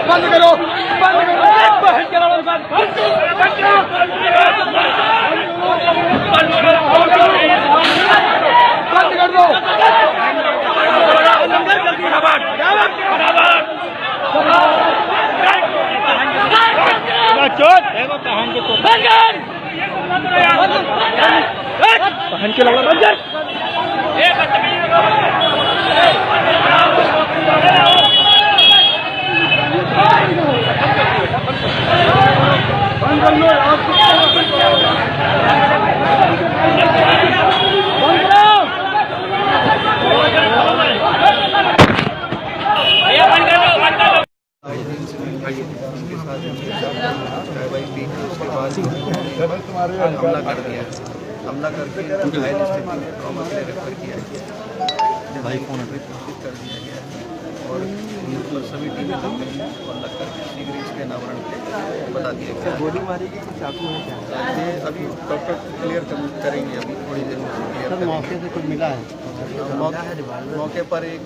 बंद करो, बंद करो, बहन के लाल बंद कर दो। बहन के लाल बंद कर। हमला कर दिया, हमला करके घायल स्थिति में ट्रॉमा के लिए रेफर किया गया, भाई फोन कर दिया गया और उन सभी टीमें लग गई और लगकर शीघ्र इसके अनावरण के बता दिया गया। गोली मारी गई कि चाकू है क्या? ये अभी डॉक्टर क्लियर करेंगे, अभी थोड़ी देर में क्लियर करेंगे। मौके से कुछ मिला है? मौके पर एक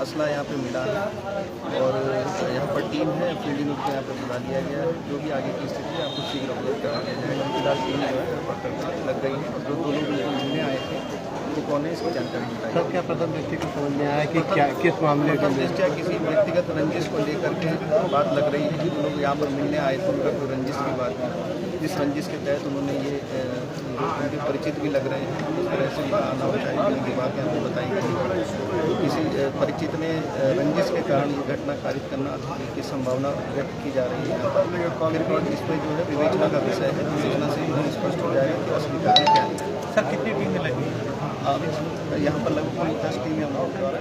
असला यहाँ पे मिला है और यहाँ पर टीम है, फील्ड यूनिट को यहाँ पर बुला लिया गया है। जो भी आगे की स्थिति है आपको शीघ्र अवगत करा दिया जाएगा। फिलहाल टीम जो है पकड़ लग गई है और जो दो लोग मिलने आए थे वो कौन है इसकी जानकारी बताई। सर क्या प्रथम व्यक्ति को समझ में आया कि क्या किस मामले में दृष्टया किसी व्यक्तिगत रंजिश को लेकर के बात लग रही है कि लोग यहाँ पर मिलने आए थे, उनका कोई रंजिश की बात है, जिस रंजिश के तहत उन्होंने ये उनके परिचित भी लग रहे हैं। इस तरह से आना चाहिए उनकी बात यहाँ पर बताई गई। किसी परिचित ने रंजिश के कारण ये घटना कारित करना की संभावना व्यक्त की जा रही है। फिर भी इस पर जो है विवेचना का विषय है, विवेचना से ही स्पष्ट हो जाएगा कि असली कारण क्या है। सर कितनी टीमें लगी? अभी यहाँ पर लगभग 10 टीमें हम लोग द्वारा